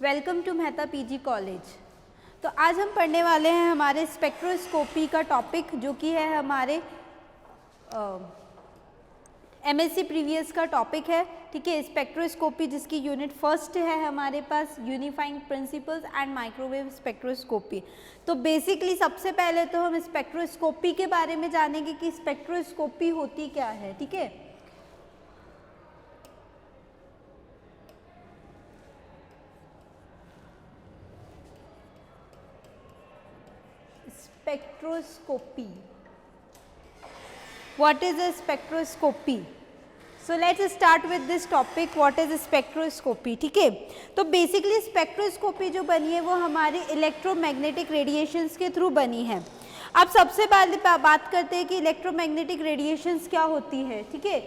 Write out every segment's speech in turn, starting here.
Welcome to Mehta PG college. तो आज हम पढ़ने वाले हैं हमारे स्पेक्ट्रोस्कोपी का टॉपिक, जो कि है हमारे एमएससी प्रीवियस का टॉपिक है। ठीक है, स्पेक्ट्रोस्कोपी जिसकी यूनिट फर्स्ट है हमारे पास unifying principles and microwave spectroscopy. तो बेसिकली सबसे पहले तो हम स्पेक्ट्रोस्कोपी के बारे में जानेंगे कि स्पेक्ट्रोस्कोपी होती क्या है। ठीक है, spectroscopy. What is a spectroscopy? So let's start with this topic. What is a spectroscopy? ठीक है, तो बेसिकली स्पेक्ट्रोस्कोपी जो बनी है वो हमारे इलेक्ट्रोमैग्नेटिक रेडिएशंस के थ्रू बनी है। अब सबसे पहले बात करते हैं कि इलेक्ट्रोमैग्नेटिक रेडिएशंस क्या होती है। ठीक है,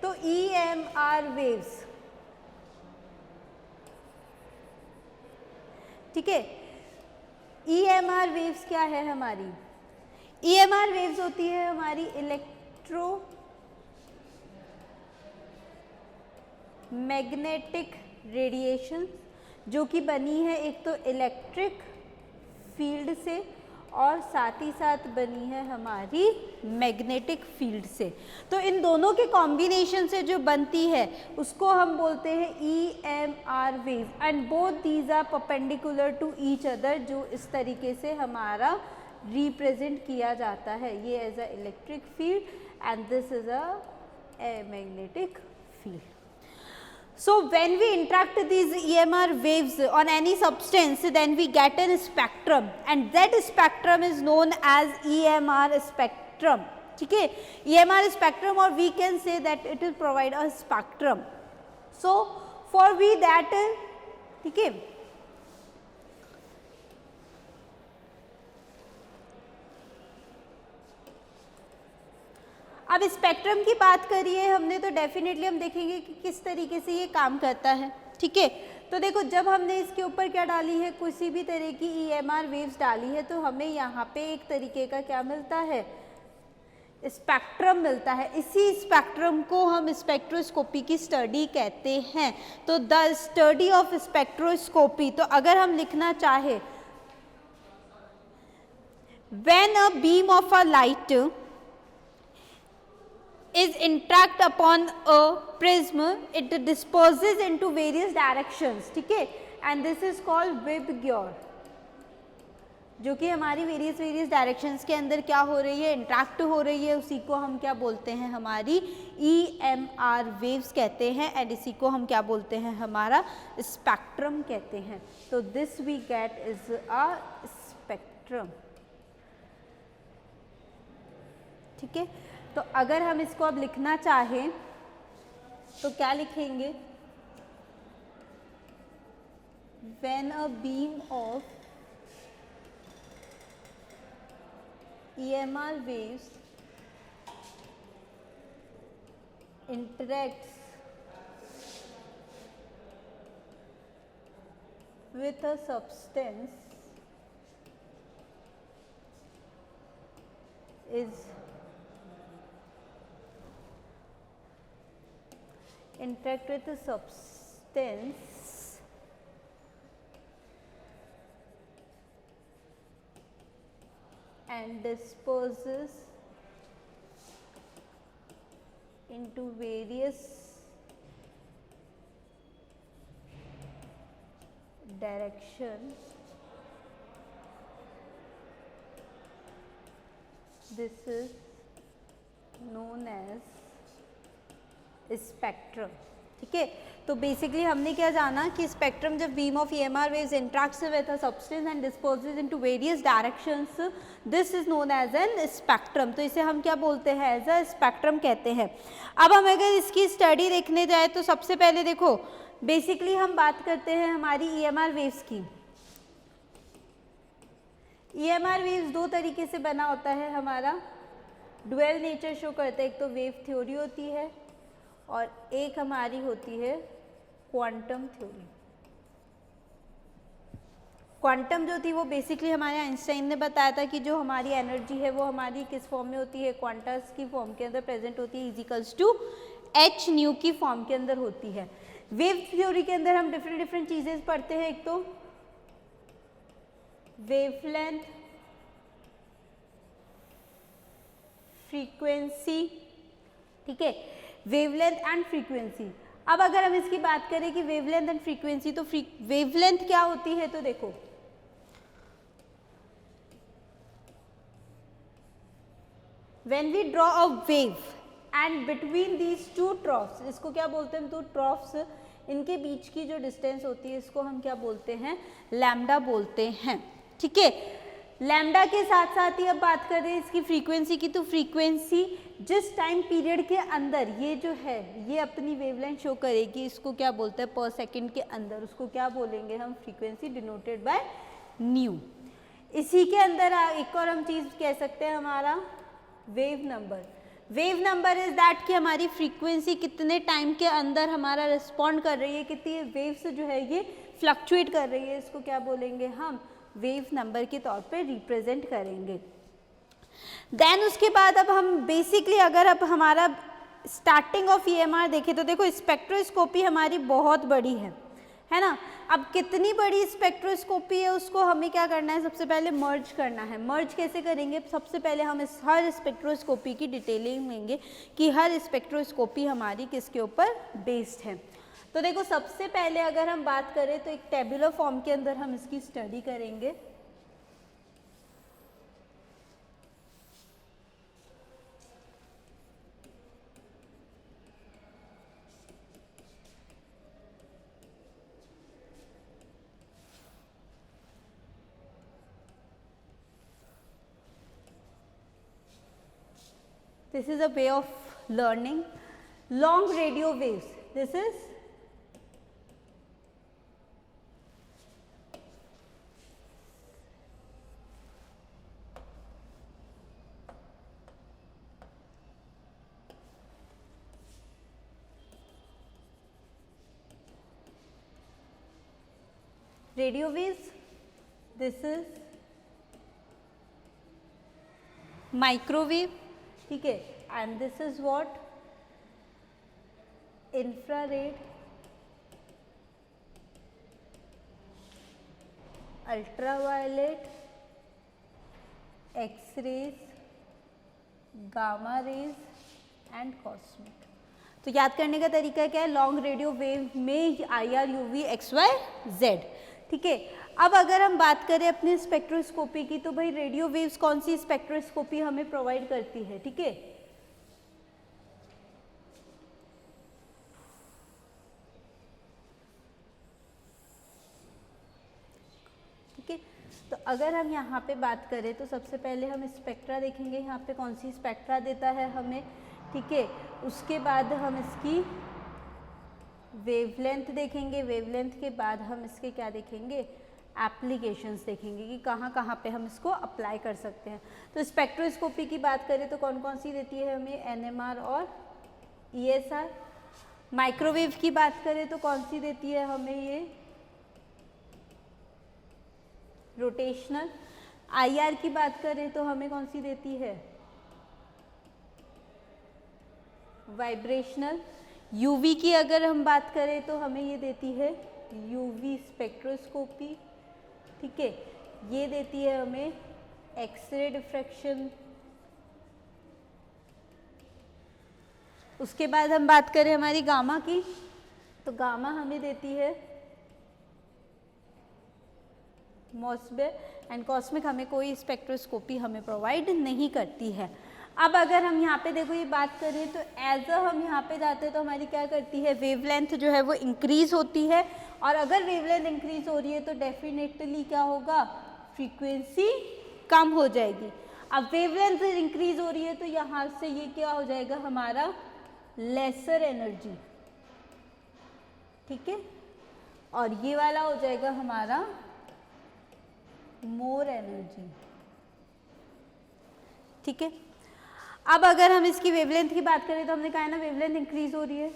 तो EMR वेव्स, ठीक है, EMR वेव्स क्या है हमारी? EMR वेव्स होती है हमारी इलेक्ट्रोमैग्नेटिक रेडिएशन, जो कि बनी है एक तो इलेक्ट्रिक फील्ड से और साथ ही साथ बनी है हमारी मैग्नेटिक फील्ड से। तो इन दोनों के कॉम्बिनेशन से जो बनती है उसको हम बोलते हैं EMR wave, and both these are perpendicular to each other, जो इस तरीके से हमारा रिप्रेजेंट किया जाता है। ये as a electric field and this is a magnetic field. So when we interact these EMR waves on any substance, then we get a spectrum, and that spectrum is known as EMR spectrum. ठीक है, EMR spectrum, or we can say that it will provide a spectrum. So for we that, ठीक है, अब spectrum की बात करिए हमने तो डेफिनेटली हम देखेंगे कि किस तरीके से ये काम करता है। ठीक है, तो देखो जब हमने इसके ऊपर क्या डाली है, किसी भी तरह की EMR वेव्स डाली है, तो हमें यहाँ पे एक तरीके का क्या मिलता है, स्पेक्ट्रम मिलता है। इसी स्पेक्ट्रम को हम स्पेक्ट्रोस्कोपी की स्टडी कहते हैं। तो द स्टडी ऑफ स्पेक्ट्रोस्कोपी, तो अगर हम लिखना चाहे, when a beam of a light is interact upon a prism, it disperses into various directions. ठीक है, and this is called Vibgyor, जो कि हमारी वेरियस डायरेक्शंस के अंदर क्या हो रही है, इंट्रैक्ट हो रही है। उसी को हम क्या बोलते हैं, हमारी EMR वेव्स कहते हैं, एंड इसी को हम क्या बोलते हैं, हमारा स्पेक्ट्रम कहते हैं। तो this we get is a spectrum. ठीक है, तो अगर हम इसको अब लिखना चाहें तो क्या लिखेंगे, when a beam of EMR waves interacts with a substance is interact with a substance and disperses into various directions. This is known as spectrum. ठीक है, तो बेसिकली हमने क्या जाना कि स्पेक्ट्रम जब beam of EMR waves interacts with a substance and disposes into various directions, this is known as an spectrum. तो इसे हम क्या बोलते हैं, एज अ स्पेक्ट्रम कहते हैं। अब हम अगर इसकी स्टडी देखने जाए तो सबसे पहले देखो, बेसिकली हम बात करते हैं हमारी EMR वेव्स की। EMR वेव्स दो तरीके से बना होता है हमारा, डुअल नेचर शो करता है। एक तो वेव थ्योरी होती है और एक हमारी होती है क्वांटम थ्योरी। क्वांटम जो थी वो बेसिकली हमारे आइंस्टाइन ने बताया था कि जो हमारी एनर्जी है वो हमारी किस फॉर्म में होती है, क्वांटस की फॉर्म के अंदर प्रेजेंट होती है, इजिकल्स टू h न्यू की फॉर्म के अंदर होती है। वेव थ्योरी के अंदर हम डिफरेंट डिफरेंट चीजें पढ़ते हैं। एक तो वेवलेंथ, फ्रीक्वेंसी, ठीक है, वेवलेंथ एंड फ्रीक्वेंसी। अब अगर हम इसकी बात करें कि वेवलेंथ एंड फ्रीक्वेंसी, तो वेवलेंथ क्या होती है, तो देखो when we draw a wave and between these two troughs, इसको क्या बोलते हैं, तो troughs, इनके बीच की जो डिस्टेंस होती है इसको हम क्या बोलते हैं, लैम्डा बोलते हैं, ठीक है। लैम्डा के साथ साथ ही अब बात कर रहे हैं इसकी फ्रीक्वेंसी की, तो फ्रीक्वेंसी जिस टाइम पीरियड के अंदर ये जो है ये अपनी वेवलेंथ शो करेगी, इसको क्या बोलते हैं, पर सेकंड के अंदर, उसको क्या बोलेंगे हम, फ्रीक्वेंसी डिनोटेड बाय न्यू। इसी के अंदर एक और हम चीज कह सकते हैं, हमारा wave number. Wave number is that कि हमारी फ्रीक्वेंसी कितने टाइम के अंदर हमारा रिस्पॉन्ड कर रही है, कितनी वेव्स जो है ये फ्लक्चुएट कर रही है, इसको क्या बोलेंगे हम, वेव नंबर के तौर पे रिप्रेजेंट करेंगे। देन उसके बाद अब हम बेसिकली अगर अब हमारा स्टार्टिंग ऑफ ईएमआर देखें तो देखो स्पेक्ट्रोस्कोपी हमारी बहुत बड़ी है ना। अब कितनी बड़ी स्पेक्ट्रोस्कोपी है उसको हमें क्या करना है, सबसे पहले मर्ज करना है। मर्ज कैसे करेंगे, सबसे पहले हम इस हर स्पेक्ट्रोस्कोपी की डिटेलिंग लेंगे कि हर स्पेक्ट्रोस्कोपी हमारी किसके ऊपर बेस्ड है। तो देखो सबसे पहले अगर हम बात करें तो एक टेबुलर फॉर्म के अंदर हम इसकी स्टडी करेंगे। This is a way of learning. Long radio waves. This is radio waves. This is microwave, ठीक है, and this is what, infrared, ultraviolet, X-rays, gamma rays and cosmic. तो याद करने का तरीका क्या है, लॉन्ग रेडियो वेव में IR, UV, XY, Z, ठीक है। अब अगर हम बात करें अपनी स्पेक्ट्रोस्कोपी की, तो भाई रेडियो वेव्स कौन सी स्पेक्ट्रोस्कोपी हमें प्रोवाइड करती है, ठीक है। ठीक है, तो अगर हम यहाँ पे बात करें तो सबसे पहले हम स्पेक्ट्रा देखेंगे, यहाँ पे कौन सी स्पेक्ट्रा देता है हमें, ठीक है। उसके बाद हम इसकी वेवलेंथ देखेंगे, वेवलेंथ के बाद हम इसके क्या देखेंगे, एप्लीकेशंस देखेंगे कि कहाँ कहाँ पे हम इसको अप्लाई कर सकते हैं। तो स्पेक्ट्रोस्कोपी की बात करें तो कौन कौन सी देती है हमें, NMR और ESR। माइक्रोवेव की बात करें तो कौन सी देती है हमें, ये रोटेशनल। IR की बात करें तो हमें कौन सी देती है, वाइब्रेशनल। UV की अगर हम बात करें तो हमें ये देती है UV स्पेक्ट्रोस्कोपी, ठीक है। ये देती है हमें एक्सरे डिफ्रैक्शन। उसके बाद हम बात करें हमारी गामा की, तो गामा हमें देती है मॉसबे, एंड कॉस्मिक हमें कोई स्पेक्ट्रोस्कोपी हमें प्रोवाइड नहीं करती है। अब अगर हम यहाँ पे देखो ये बात करें तो एज अ हम यहाँ पे जाते हैं तो हमारी क्या करती है, वेवलेंथ जो है वो इंक्रीज होती है, और अगर वेवलेंथ इंक्रीज हो रही है तो डेफिनेटली क्या होगा, फ्रीक्वेंसी कम हो जाएगी। अब वेवलेंथ इंक्रीज हो रही है तो यहाँ से ये क्या हो जाएगा हमारा, लेसर एनर्जी, ठीक है, और ये वाला हो जाएगा हमारा मोर एनर्जी, ठीक है। अब अगर हम इसकी वेवलेंथ की बात करें तो हमने कहा है ना वेवलेंथ इंक्रीज हो रही है,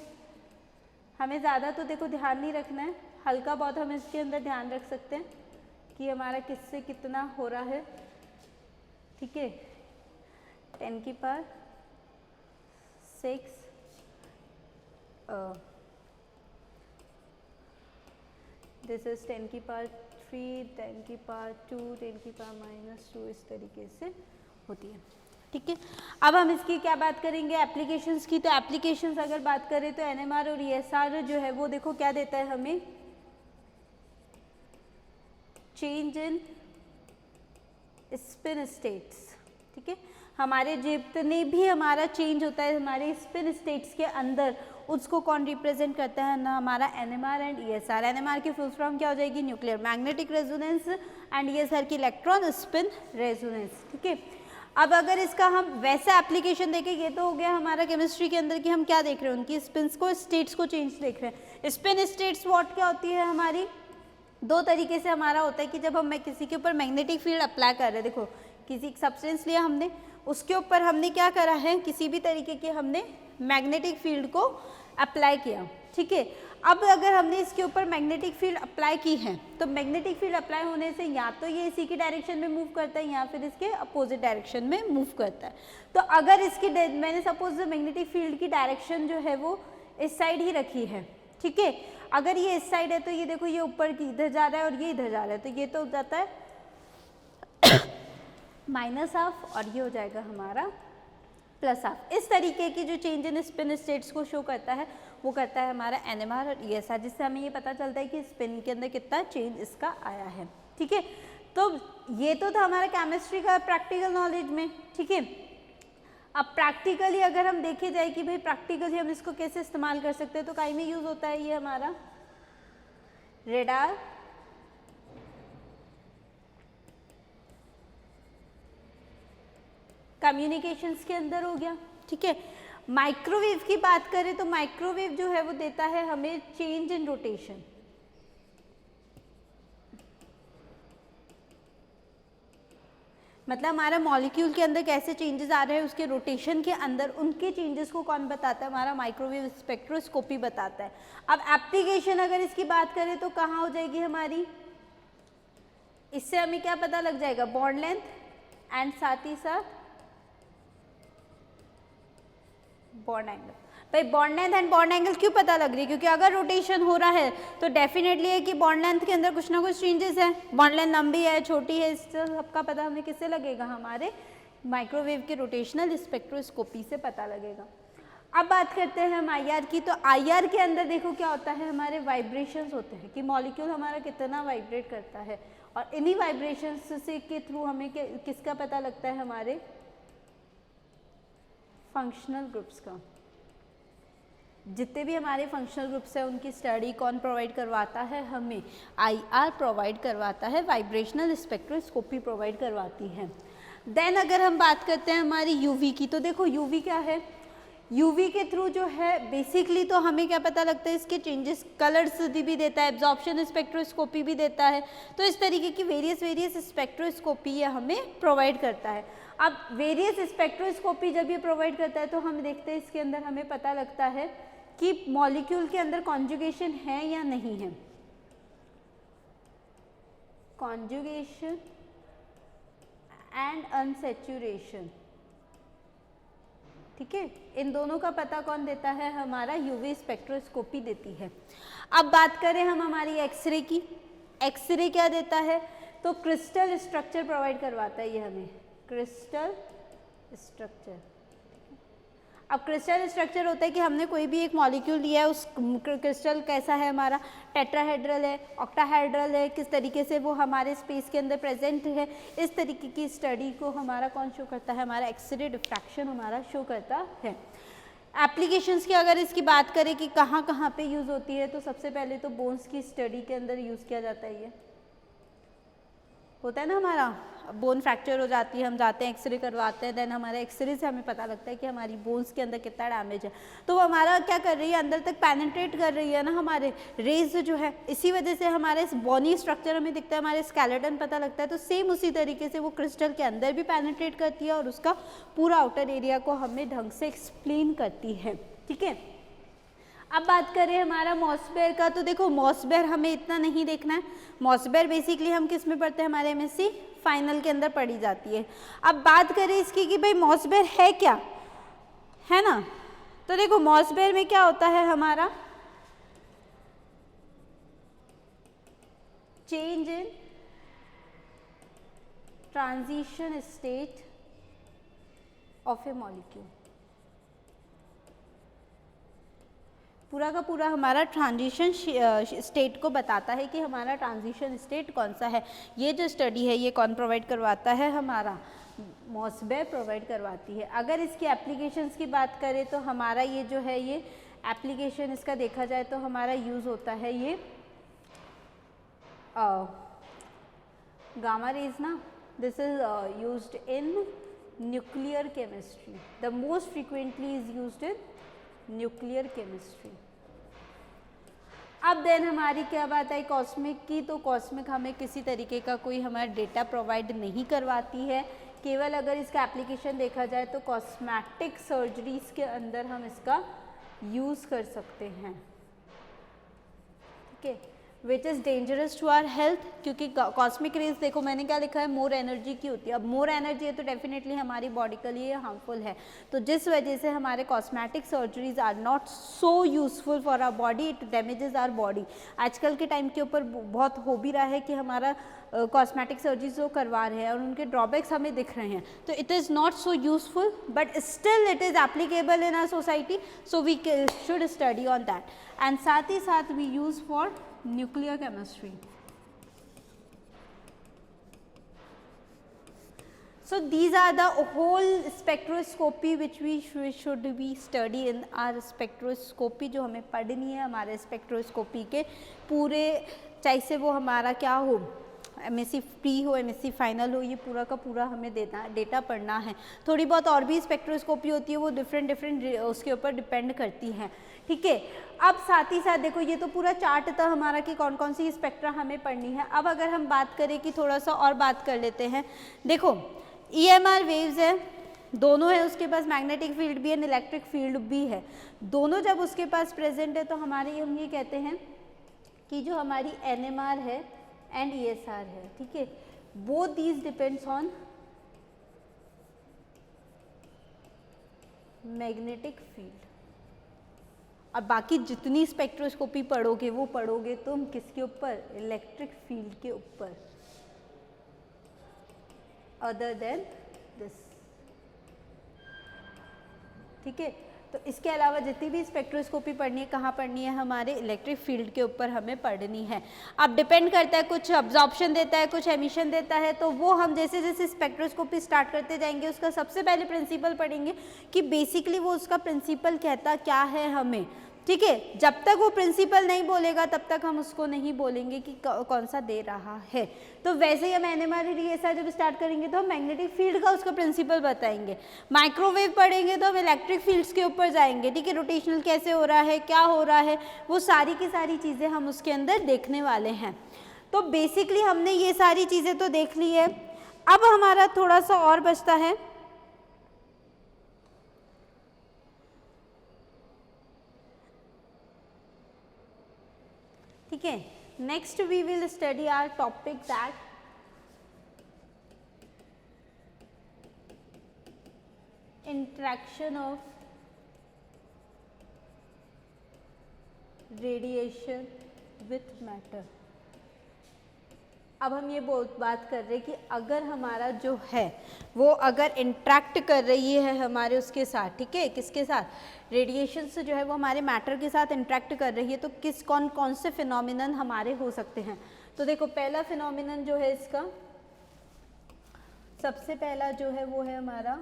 हमें ज़्यादा तो देखो ध्यान नहीं रखना है, हल्का बहुत हम इसके अंदर ध्यान रख सकते हैं कि हमारा किससे कितना हो रहा है, ठीक है। 10 की पावर 6 दिस इज 10 की पावर 3, 10 की पावर 2, 10 की पावर -2, इस तरीके से होती है। ठीक है, अब हम इसकी क्या बात करेंगे एप्लीकेशंस की। तो एप्लीकेशंस अगर बात करें तो एनएमआर और ईएसआर जो है वो देखो क्या देता है हमें, चेंज इन स्पिन स्टेट्स। ठीक है, हमारे जितने भी हमारा चेंज होता है हमारे स्पिन स्टेट्स के अंदर, उसको कौन रिप्रेजेंट करता है ना, हमारा एनएमआर एंड ईएसआर। एनएमआर की फुल फॉर्म क्या हो जाएगी, nuclear magnetic resonance, and ESR की इलेक्ट्रॉन स्पिन रेजोनेंस। ठीक है, अब अगर इसका हम वैसा एप्लीकेशन देखें, ये तो हो गया हमारा केमिस्ट्री के अंदर कि हम क्या देख रहे हैं, उनकी स्पिन्स को, स्टेट्स को चेंज देख रहे हैं। स्पिन स्टेट्स व्हाट क्या होती है हमारी, दो तरीके से हमारा होता है कि जब हम किसी के ऊपर मैग्नेटिक फील्ड अप्लाई कर रहे हैं, देखो किसी सब्सटेंस लिया हमने, उसके ऊपर हमने क्या करा है, किसी भी तरीके के हमने मैग्नेटिक फील्ड को अप्लाई किया। ठीक है, अब अगर हमने इसके ऊपर मैग्नेटिक फील्ड अप्लाई की है तो मैग्नेटिक फील्ड अप्लाई होने से या तो ये इसी की डायरेक्शन में मूव करता है या फिर इसके अपोजिट डायरेक्शन में मूव करता है। तो अगर इसकी मैंने सपोज मैग्नेटिक फील्ड की डायरेक्शन जो है वो इस साइड ही रखी है। ठीक है, अगर ये इस साइड है तो ये देखो ये ऊपर की इधर जा रहा है और ये इधर जा रहा है, तो ये तो हो जाता है -हाफ और ये हो जाएगा हमारा +हाफ। इस तरीके की जो चेंज इन स्पिन स्टेट्स को शो करता है वो करता है हमारा एनएमआर और ईएसआर, जिससे हमें ये पता चलता है कि स्पिन के अंदर कितना चेंज इसका आया है। ठीक है, तो ये तो था हमारा केमिस्ट्री का प्रैक्टिकल नॉलेज में। ठीक है, अब प्रैक्टिकली अगर हम देखे जाए कि भाई प्रैक्टिकली हम इसको कैसे इस्तेमाल कर सकते हैं, तो काई में यूज होता है ये हमारा रेडार, कम्युनिकेशंस के अंदर हो गया। ठीक है, माइक्रोवेव की बात करें तो माइक्रोवेव जो है वो देता है हमें चेंज इन रोटेशन। मतलब हमारा मॉलिक्यूल के अंदर कैसे चेंजेस आ रहे हैं उसके रोटेशन के अंदर, उनके चेंजेस को कौन बताता है, हमारा माइक्रोवेव स्पेक्ट्रोस्कोपी बताता है। अब एप्लीकेशन अगर इसकी बात करें तो कहाँ हो जाएगी हमारी, इससे हमें क्या पता लग जाएगा, बॉन्ड लेंथ एंड साथ ही साथ बॉन्ड एंगल। भाई bond length and bond angle क्यों पता लग रही है, क्योंकि अगर रोटेशन हो रहा है तो डेफिनेटली है कि बॉन्ड लेंथ के अंदर कुछ ना कुछ चेंजेस है। बॉन्ड लेंथ लंबी है छोटी है, इस सबका पता हमें किससे लगेगा, हमारे माइक्रोवेव के रोटेशनल स्पेक्ट्रोस्कोपी से पता लगेगा। अब बात करते हैं हम आईआर की। तो आईआर के अंदर देखो क्या होता है, हमारे वाइब्रेशंस होते हैं कि मॉलिक्यूल हमारा कितना वाइब्रेट करता है, और इन्हीं वाइब्रेशंस से के थ्रू हमें किसका पता लगता है, हमारे फंक्शनल ग्रुप्स का। जितने भी हमारे फंक्शनल ग्रुप्स हैं उनकी स्टडी कौन प्रोवाइड करवाता है, हमें आईआर प्रोवाइड करवाता है, वाइब्रेशनल स्पेक्ट्रोस्कोपी प्रोवाइड करवाती है। देन अगर हम बात करते हैं हमारी यूवी की, तो देखो यूवी क्या है, यूवी के थ्रू जो है बेसिकली तो हमें क्या पता लगता है, इसके चेंजेस, कलर्स भी देता है, एब्जॉर्प्शन स्पेक्ट्रोस्कोपी भी देता है। तो इस तरीके की वेरियस स्पेक्ट्रोस्कोपी ये हमें प्रोवाइड करता है। अब वेरियस स्पेक्ट्रोस्कोपी जब ये प्रोवाइड करता है तो हम देखते हैं इसके अंदर हमें पता लगता है कि मॉलिक्यूल के अंदर कॉन्जुगेशन है या नहीं है, कॉन्जुगेशन एंड अनसैचुरेशन। ठीक है, इन दोनों का पता कौन देता है, हमारा यूवी स्पेक्ट्रोस्कोपी देती है। अब बात करें हम हमारी एक्सरे की। एक्सरे क्या देता है, तो क्रिस्टल स्ट्रक्चर प्रोवाइड करवाता है ये हमें, क्रिस्टल स्ट्रक्चर। अब क्रिस्टल स्ट्रक्चर होता है कि हमने कोई भी एक मॉलिक्यूल लिया है, उस क्रिस्टल कैसा है, हमारा टेट्राहेड्रल है, ऑक्टाहेड्रल है, किस तरीके से वो हमारे स्पेस के अंदर प्रेजेंट है, इस तरीके की स्टडी को हमारा कौन शो करता है, हमारा एक्सरे डिफ्रैक्शन हमारा शो करता है। एप्लीकेशंस की अगर इसकी बात करें कि कहाँ कहाँ पे यूज़ होती है, तो सबसे पहले तो बोन्स की स्टडी के अंदर यूज़ किया जाता है। ये होता है ना, हमारा बोन फ्रैक्चर हो जाती है, हम जाते हैं एक्सरे करवाते हैं, देन हमारे एक्सरे से हमें पता लगता है कि हमारी बोन्स के अंदर कितना डैमेज है। तो वो हमारा क्या कर रही है, अंदर तक पेनिट्रेट कर रही है ना, हमारे रेज जो है, इसी वजह से हमारे बोनी स्ट्रक्चर हमें दिखता है, हमारे स्केलेटन पता लगता है। तो सेम उसी तरीके से वो क्रिस्टल के अंदर भी पेनिट्रेट करती है और उसका पूरा आउटर एरिया को हमें ढंग से एक्सप्लेन करती है। ठीक है, अब बात करें हमारा मॉसबेयर का। तो देखो मॉसबेयर हमें इतना नहीं देखना है, मॉसबेयर बेसिकली हम किस में पढ़ते हैं, हमारे एमएससी फाइनल के अंदर पढ़ी जाती है। अब बात करें इसकी कि भाई मॉसबेयर है क्या, है ना, तो देखो मॉसबेयर में क्या होता है, हमारा change in transition state of A molecule. पूरा का पूरा हमारा ट्रांजिशन स्टेट को बताता है कि हमारा ट्रांजिशन स्टेट कौन सा है। ये जो स्टडी है ये कौन प्रोवाइड करवाता है, हमारा मॉसबे प्रोवाइड करवाती है। अगर इसकी एप्लीकेशंस की बात करें तो हमारा ये जो है ये एप्लीकेशन इसका देखा जाए तो हमारा यूज़ होता है ये गामा रेज ना, this is used in nuclear chemistry, the most frequently is used in nuclear chemistry. अब देन हमारी क्या बात आई कॉस्मिक की, तो कॉस्मिक हमें किसी तरीके का कोई हमारा डेटा प्रोवाइड नहीं करवाती है, केवल अगर इसका एप्लीकेशन देखा जाए तो कॉस्मेटिक सर्जरीज के अंदर हम इसका यूज़ कर सकते हैं, ठीक है, which is dangerous to our health, क्योंकि कॉस्मिक रेज देखो मैंने क्या लिखा है, मोर एनर्जी की होती है। अब मोर एनर्जी है तो डेफिनेटली हमारी बॉडी के लिए हार्मफुल है, तो जिस वजह से हमारे cosmetic surgeries are not so useful for our body, it damages our body. आजकल के टाइम के ऊपर बहुत हो भी रहा है कि हमारा कॉस्मेटिक सर्जरीज जो करवा रहे हैं और उनके ड्रॉबैक्स हमें दिख रहे हैं, तो it is not so useful but still it is applicable in our society, so we should study on that. And साथ ही साथ we use for nuclear chemistry. So these are the whole spectroscopy which we should be study in our spectroscopy, जो हमें पढ़नी है हमारे spectroscopy के पूरे, चाहे से वो हमारा क्या हो, एमएससी प्री हो एमएससी फाइनल हो, ये पूरा का पूरा हमें डेटा पढ़ना है। थोड़ी बहुत और भी स्पेक्ट्रोस्कोपी होती है, वो डिफरेंट उसके ऊपर डिपेंड करती हैं, ठीक है। अब साथ ही साथ देखो ये तो पूरा चार्ट था हमारा कि कौन कौन सी स्पेक्ट्रा हमें पढ़नी है। अब अगर हम बात करें कि थोड़ा सा और बात कर लेते हैं, देखो ईएमआर वेव्स है, दोनों है उसके पास, मैग्नेटिक फील्ड भी है, इलेक्ट्रिक फील्ड भी है, दोनों जब उसके पास प्रेजेंट है तो हमारे हम ये कहते हैं कि जो हमारी एनएमआर है एंड ईएसआर है, ठीक है, both these depends on magnetic field. और बाकी जितनी स्पेक्ट्रोस्कोपी पढ़ोगे वो पढ़ोगे तुम किसके ऊपर, इलेक्ट्रिक फील्ड के ऊपर, अदर देन दिस, ठीक है। तो इसके अलावा जितनी भी स्पेक्ट्रोस्कोपी पढ़नी है कहाँ पढ़नी है, हमारे इलेक्ट्रिक फील्ड के ऊपर हमें पढ़नी है। अब डिपेंड करता है, कुछ अब्जॉर्प्शन देता है, कुछ एमिशन देता है, तो वो हम जैसे जैसे स्पेक्ट्रोस्कोपी स्टार्ट करते जाएंगे उसका सबसे पहले प्रिंसिपल पढ़ेंगे कि बेसिकली वो उसका प्रिंसिपल कहता क्या है हमें, ठीक है। जब तक वो प्रिंसिपल नहीं बोलेगा तब तक हम उसको नहीं बोलेंगे कि कौन सा दे रहा है। तो वैसे ही हम एनएमआर ईएसआर जब स्टार्ट करेंगे तो हम मैग्नेटिक फील्ड का उसका प्रिंसिपल बताएंगे, माइक्रोवेव पढ़ेंगे तो हम इलेक्ट्रिक फील्ड्स के ऊपर जाएंगे, ठीक है, रोटेशनल कैसे हो रहा है, क्या हो रहा है, वो सारी की सारी चीज़ें हम उसके अंदर देखने वाले हैं। तो बेसिकली हमने ये सारी चीज़ें तो देख ली है। अब हमारा थोड़ा सा और बचता है, ठीक है। Next we will study our topic that interaction of radiation with matter. अब हम ये बात कर रहे हैं कि अगर हमारा जो है वो अगर इंटरेक्ट कर रही है हमारे उसके साथ, ठीक है, किसके साथ, रेडिएशन से जो है वो हमारे मैटर के साथ इंटरेक्ट कर रही है, तो कौन से फिनोमिनन हमारे हो सकते हैं। तो देखो पहला फिनोमिनन जो है इसका, सबसे पहला जो है वो है हमारा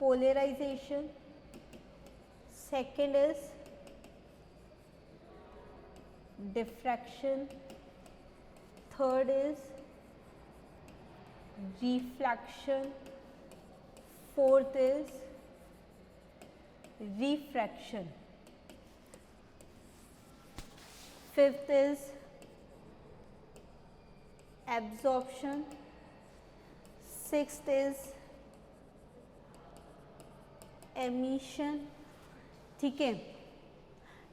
polarisation, second is diffraction, third is reflection, fourth is refraction, fifth is absorption, sixth is emission, ठीक है,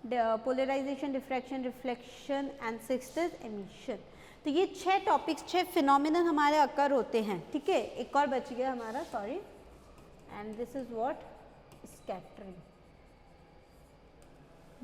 polarisation, diffraction, reflection and sixth is emission. तो ये 6 टॉपिक्स, 6 फिनोमिनन हमारे अकर होते हैं, ठीक है। एक और बच गया हमारा, sorry, and this is what, scattering.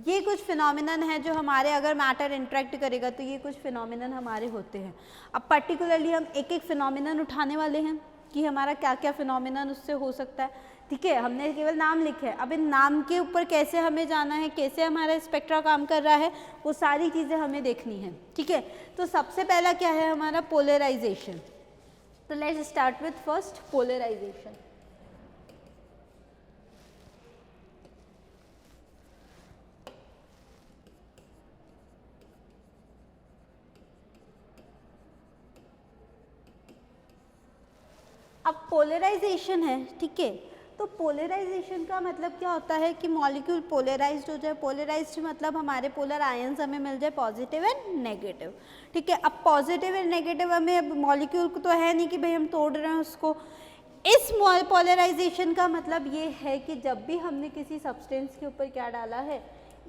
ये कुछ फिनोमिनन है जो हमारे अगर मैटर इंटरेक्ट करेगा तो ये कुछ फिनोमिनन हमारे होते हैं। अब पर्टिकुलरली हम एक एक फिनोमिनन उठाने वाले हैं कि हमारा क्या क्या फिनोमिनन उससे हो सकता है। ठीक है, हमने केवल नाम लिखे हैं, अब इन नाम के ऊपर कैसे हमें जाना है, कैसे हमारा स्पेक्ट्रा काम कर रहा है, वो सारी चीज़ें हमें देखनी है। ठीक है, तो सबसे पहला क्या है हमारा पोलराइजेशन। तो let's start with first polarisation. अब पोलराइजेशन है, ठीक है, तो पोलराइजेशन का मतलब क्या होता है कि मॉलिक्यूल पोलराइज्ड हो जाए। पोलराइज्ड मतलब हमारे पोलर आयंस हमें मिल जाए पॉजिटिव एंड नेगेटिव। ठीक है, अब पॉजिटिव एंड नेगेटिव हमें अब मॉलिक्यूल को तो है नहीं कि भाई हम तोड़ रहे हैं उसको। इस पोलराइजेशन का मतलब ये है कि जब भी हमने किसी सब्सटेंस के ऊपर क्या डाला है,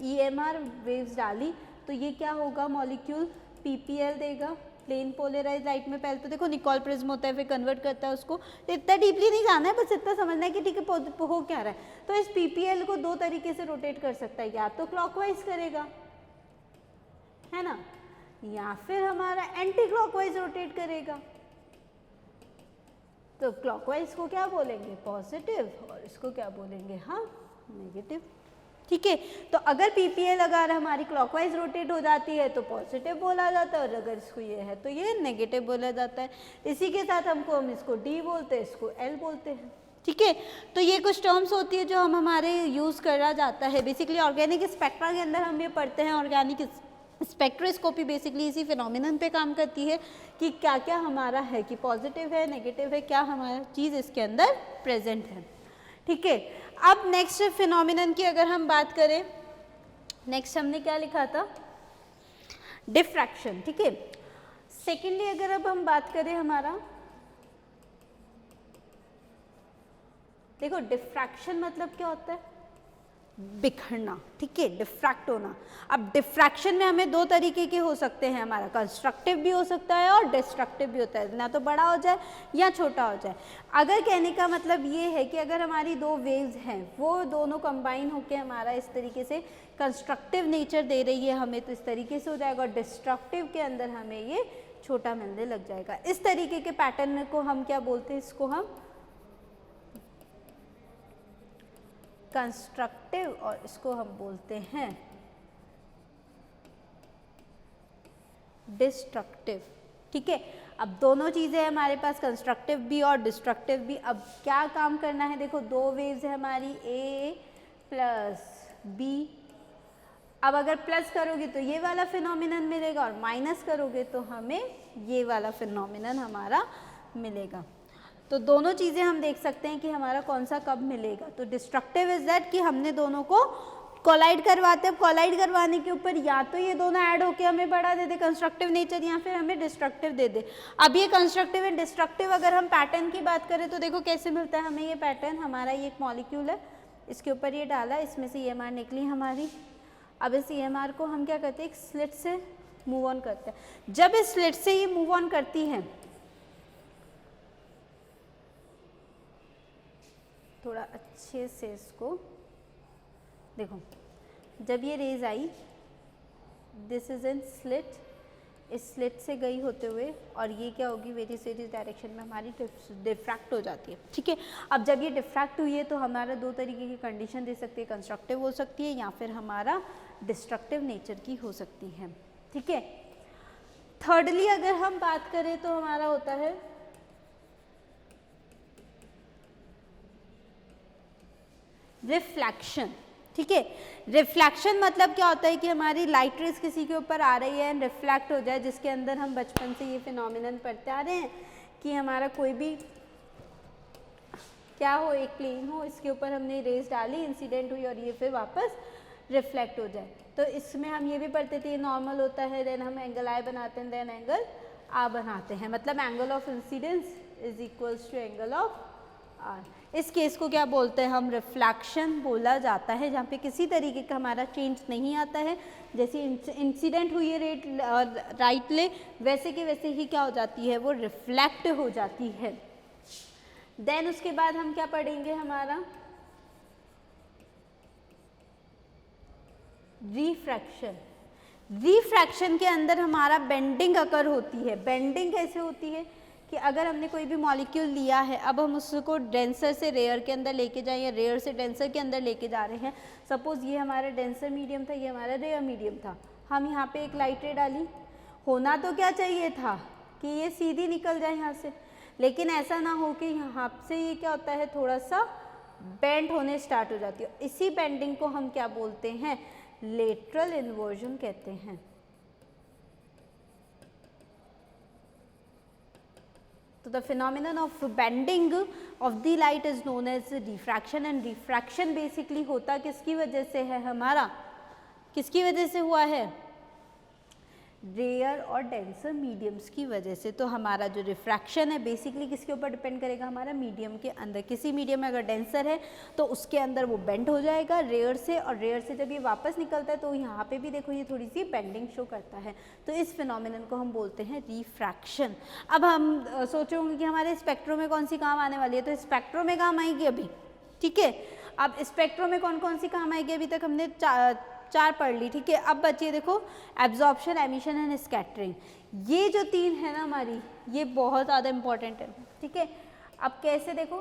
EMR वेव्स डाली, तो ये क्या होगा, मॉलिक्यूल PPL देगा, प्लेन पोलराइज लाइट में। पहले तो देखो निकोल प्रिज्म होता है, फिर कन्वर्ट करता है उसको, तो इतना डीपली नहीं जाना है, बस इतना समझना है कि ठीक है हो क्या रहा है। तो इस PPL को दो तरीके से रोटेट कर सकता है, या तो क्लॉकवाइज करेगा, है ना, या फिर हमारा एंटी क्लॉकवाइज रोटेट करेगा। तो क्लॉकवाइज को क्या बोलेंगे, पॉजिटिव, और इसको क्या बोलेंगे, हाँ, नेगेटिव। ठीक है, तो अगर PPL अगर हमारी क्लॉकवाइज रोटेट हो जाती है तो पॉजिटिव बोला जाता है, और अगर इसको ये है तो ये नेगेटिव बोला जाता है। इसी के साथ हम इसको D बोलते हैं, इसको L बोलते हैं। ठीक है, तो ये कुछ टर्म्स होती है जो हम हमारे यूज़ करा जाता है। बेसिकली ऑर्गेनिक स्पेक्ट्रा के अंदर हम ये पढ़ते हैं, ऑर्गेनिक स्पेक्ट्रोस्कोपी बेसिकली इसी फिनोमिनन पे काम करती है कि क्या क्या हमारा है, कि पॉजिटिव है, नेगेटिव है, क्या हमारा चीज़ इसके अंदर प्रेजेंट है। ठीक है, अब नेक्स्ट फिनोमिनन की अगर हम बात करें, नेक्स्ट हमने क्या लिखा था, डिफ्रैक्शन। ठीक है, सेकेंडली अगर अब हम बात करें हमारा, देखो डिफ्रैक्शन मतलब क्या होता है, बिखरना। ठीक है, डिफ्रैक्ट होना। अब डिफ्रैक्शन में हमें दो तरीके के हो सकते हैं, हमारा कंस्ट्रक्टिव भी हो सकता है और डिस्ट्रक्टिव भी होता है, ना तो बड़ा हो जाए या छोटा हो जाए। अगर कहने का मतलब ये है कि अगर हमारी दो वेव्स हैं, वो दोनों कंबाइन होकर हमारा इस तरीके से कंस्ट्रक्टिव नेचर दे रही है हमें, तो इस तरीके से हो जाएगा, और डिस्ट्रक्टिव के अंदर हमें ये छोटा मिलने लग जाएगा। इस तरीके के पैटर्न को हम क्या बोलते हैं, इसको हम कंस्ट्रक्टिव, और इसको हम बोलते हैं डिस्ट्रक्टिव। ठीक है, अब दोनों चीज़ें हमारे पास, कंस्ट्रक्टिव भी और डिस्ट्रक्टिव भी। अब क्या काम करना है, देखो दो वेव्स है हमारी A प्लस B। अब अगर प्लस करोगे तो ये वाला फिनोमिनन मिलेगा, और माइनस करोगे तो हमें ये वाला फिनोमिनन हमारा मिलेगा। तो दोनों चीज़ें हम देख सकते हैं कि हमारा कौन सा कब मिलेगा। तो डिस्ट्रक्टिव इज दैट कि हमने दोनों को कोलाइड करवाते हैं, कोलाइड करवाने के ऊपर या तो ये दोनों ऐड होके हमें बड़ा दे दे कंस्ट्रक्टिव नेचर, या फिर हमें डिस्ट्रक्टिव दे दे। अब ये कंस्ट्रक्टिव एंड डिस्ट्रक्टिव अगर हम पैटर्न की बात करें तो देखो कैसे मिलता है हमें ये पैटर्न। हमारा ये एक मॉलिक्यूल है, इसके ऊपर ये डाला, इसमें से EMR निकली हमारी। अब इस EMR को हम क्या करते हैं, एक स्लिट से मूव ऑन करते हैं। जब इस स्लिट से ये मूव ऑन करती है, थोड़ा अच्छे से इसको देखो, जब ये रेज आई, दिस इज इन स्लिट, इस स्लिट से गई होते हुए, और ये क्या होगी, वेरियस डायरेक्शन में हमारी डिफ्रैक्ट हो जाती है। ठीक है, अब जब ये डिफ्रैक्ट हुई है तो हमारा दो तरीके की कंडीशन दे सकती है, कंस्ट्रक्टिव हो सकती है या फिर हमारा डिस्ट्रक्टिव नेचर की हो सकती है। ठीक है, थर्डली अगर हम बात करें तो हमारा होता है रिफ्लेक्शन। ठीक है, रिफ्लेक्शन मतलब क्या होता है कि हमारी लाइट रेज किसी के ऊपर आ रही है एंड रिफ्लेक्ट हो जाए, जिसके अंदर हम बचपन से ये फिनोमिनन पढ़ते आ रहे हैं कि हमारा कोई भी क्या हो, एक प्लेन हो, इसके ऊपर हमने रेज डाली, इंसिडेंट हुई, और ये फिर वापस रिफ्लेक्ट हो जाए। तो इसमें हम ये भी पढ़ते थे, ये नॉर्मल होता है, देन हम एंगल I बनाते हैं, देन एंगल R बनाते हैं, मतलब angle of incidence is equals to angle of R। इस केस को क्या बोलते हैं हम, रिफ्लेक्शन बोला जाता है, जहाँ पे किसी तरीके का हमारा चेंज नहीं आता है। जैसे इंसिडेंट हुई है राइट ले, वैसे के वैसे ही क्या हो जाती है, वो रिफ्लेक्ट हो जाती है। देन उसके बाद हम क्या पढ़ेंगे, हमारा रिफ्रैक्शन। रिफ्रैक्शन के अंदर हमारा बेंडिंग अकर होती है। बेंडिंग कैसे होती है कि अगर हमने कोई भी मॉलिक्यूल लिया है, अब हम उसको डेंसर से रेयर के अंदर लेके जाएं या रेयर से डेंसर के अंदर लेके जा रहे हैं। सपोज ये हमारा डेंसर मीडियम था, ये हमारा रेयर मीडियम था, हम यहाँ पे एक लाइट रे डाली, होना तो क्या चाहिए था कि ये सीधी निकल जाए यहाँ से, लेकिन ऐसा ना हो कि यहाँ से ये क्या होता है, थोड़ा सा बेंड होने स्टार्ट हो जाती है। इसी बेंडिंग को हम क्या बोलते हैं, लेटरल इन्वर्जन कहते हैं। तो the phenomenon of bending of the light is known as refraction. And refraction basically होता किसकी वजह से है, हमारा किसकी वजह से हुआ है, रेयर और डेंसर मीडियम्स की वजह से। तो हमारा जो रिफ्रैक्शन है बेसिकली किसके ऊपर डिपेंड करेगा, हमारा मीडियम के अंदर। किसी मीडियम में अगर डेंसर है तो उसके अंदर वो बेंड हो जाएगा रेयर से, और रेयर से जब ये वापस निकलता है तो यहाँ पे भी देखो ये थोड़ी सी बेंडिंग शो करता है। तो इस फिनोमिनन को हम बोलते हैं रिफ्रैक्शन। अब हम सोचोगे कि हमारे स्पेक्ट्रो में कौन सी काम आने वाली है, तो स्पेक्ट्रो में काम आएगी अभी, ठीक है। अब स्पेक्ट्रो में कौन कौन सी काम आएगी, अभी तक हमने चार पढ़ ली, ठीक है। अब बचिए देखो एब्जॉर्प्शन, एमिशन एंड स्कैटरिंग। ये जो तीन है ना हमारी, ये बहुत ज़्यादा इंपॉर्टेंट है, ठीक है। अब कैसे देखो,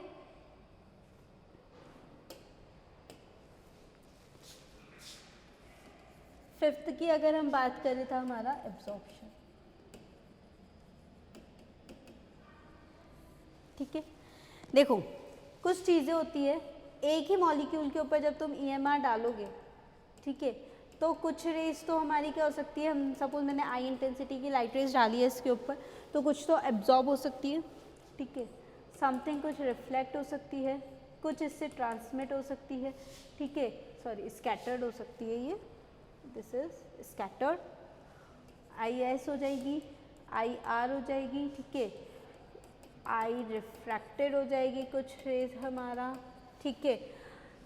फिफ्थ की अगर हम बात करें तो हमारा एब्जॉर्प्शन, ठीक है। देखो कुछ चीज़ें होती है, एक ही मॉलिक्यूल के ऊपर जब तुम EMR डालोगे, ठीक है, तो कुछ रेज तो हमारी क्या हो सकती है, हम सपोज मैंने आई इंटेंसिटी की लाइट रेज डाली है इसके ऊपर, तो कुछ तो एब्जॉर्ब हो सकती है, ठीक है, समथिंग कुछ रिफ्लेक्ट हो सकती है, कुछ इससे ट्रांसमिट हो सकती है, ठीक है, सॉरी स्कैटर्ड हो सकती है, ये दिस इज स्कैटर्ड, IS हो जाएगी, IR हो जाएगी, ठीक है, आई रिफ्रैक्टेड हो जाएगी कुछ रेज हमारा, ठीक है,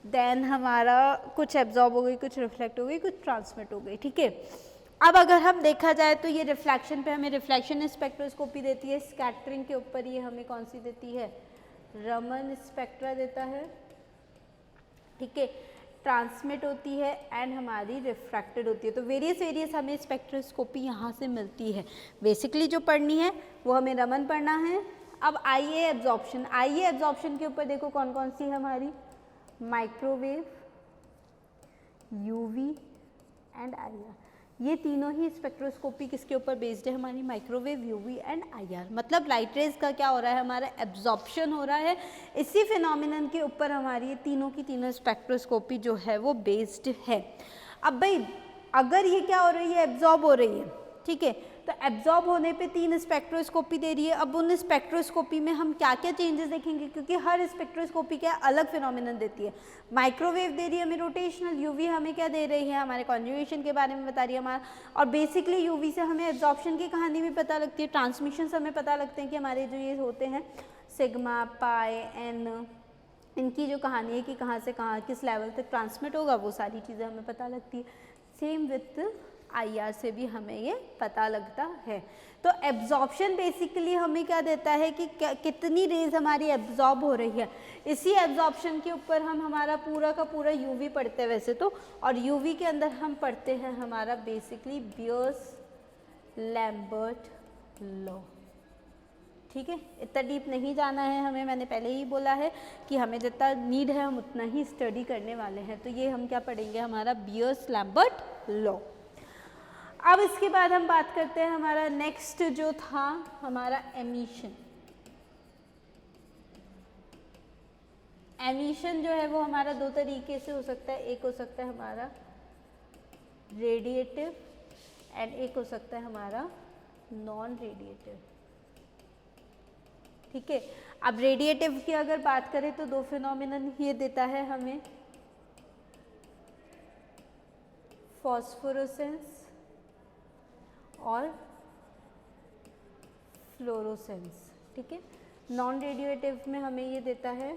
देन हमारा कुछ एब्जॉर्ब हो गई, कुछ रिफ्लेक्ट हो गई, कुछ ट्रांसमिट हो गई, ठीक है। अब अगर हम देखा जाए तो ये रिफ्लेक्शन पे हमें रिफ्लेक्शन स्पेक्ट्रोस्कोपी देती है, स्कैटरिंग के ऊपर ये हमें कौन सी देती है, रमन स्पेक्ट्रा देता है, ठीक है, ट्रांसमिट होती है एंड हमारी रिफ्रैक्टेड होती है। तो वेरियस हमें स्पेक्ट्रोस्कोपी यहाँ से मिलती है। बेसिकली जो पढ़नी है वो हमें रमन पढ़ना है। अब IA एब्जॉर्प्शन, IA एब्जॉर्प्शन के ऊपर देखो कौन कौन सी है हमारी, माइक्रोवेव, UV एंड IR। ये तीनों ही स्पेक्ट्रोस्कोपी किसके ऊपर बेस्ड है, हमारी माइक्रोवेव, UV एंड IR। मतलब लाइट रेज का क्या हो रहा है, हमारा एब्जॉर्प्शन हो रहा है। इसी फिनोमिनन के ऊपर हमारी ये तीनों की तीनों स्पेक्ट्रोस्कोपी जो है वो बेस्ड है। अब भाई अगर ये क्या हो रही है, एब्जॉर्ब हो रही है, ठीक है, तो एब्जॉर्ब होने पे तीन स्पेक्ट्रोस्कोपी दे रही है। अब उन स्पेक्ट्रोस्कोपी में हम क्या क्या चेंजेस देखेंगे, क्योंकि हर स्पेक्ट्रोस्कोपी क्या अलग फिनोमिनन देती है। माइक्रोवेव दे रही है हमें रोटेशनल, UV हमें क्या दे रही है, हमारे कॉन्जुगेशन के बारे में बता रही है हमारा, और बेसिकली UV से हमें एब्जॉर्प्शन की कहानी भी पता लगती है, ट्रांसमिशन से हमें पता लगते हैं कि हमारे जो ये होते हैं सिग्मा, पाई, N, इनकी जो कहानी है कि कहाँ से कहाँ किस लेवल तक ट्रांसमिट होगा, वो सारी चीज़ें हमें पता लगती है। सेम विथ IR से भी हमें ये पता लगता है। तो एब्जॉर्प्शन बेसिकली हमें क्या देता है कि कितनी रेज हमारी एब्जॉर्ब हो रही है। इसी एब्जॉर्प्शन के ऊपर हम हमारा पूरा का पूरा UV पढ़ते हैं वैसे तो, और UV के अंदर हम पढ़ते हैं हमारा बेसिकली बियर्स-लैम्बर्ट लॉ, ठीक है। इतना डीप नहीं जाना है हमें, मैंने पहले ही बोला है कि हमें जितना नीड है हम उतना ही स्टडी करने वाले हैं। तो ये हम क्या पढ़ेंगे, हमारा बियर्स-लैम्बर्ट लॉ। अब इसके बाद हम बात करते हैं हमारा नेक्स्ट जो था हमारा एमिशन। एमिशन जो है वो हमारा दो तरीके से हो सकता है, एक हो सकता है हमारा रेडिएटिव एंड एक हो सकता है हमारा नॉन रेडिएटिव, ठीक है। अब रेडिएटिव की अगर बात करें तो दो फिनोमिनन ये देता है हमें, फॉस्फोरेसेंस और फ्लोरोसेंस, ठीक है। नॉन रेडिएटिव में हमें ये देता है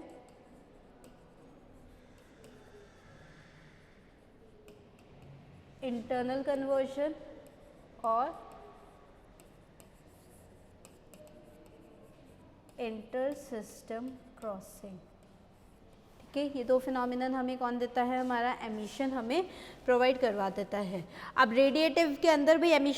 इंटरनल कन्वर्जन और इंटर सिस्टम क्रॉसिंग, ओके, ये दो फिनोमिनन हमें कौन देता है, हमारा एमिशन हमें प्रोवाइड करवा देता है। अब रेडिएटिव के अंदर भी एमिशन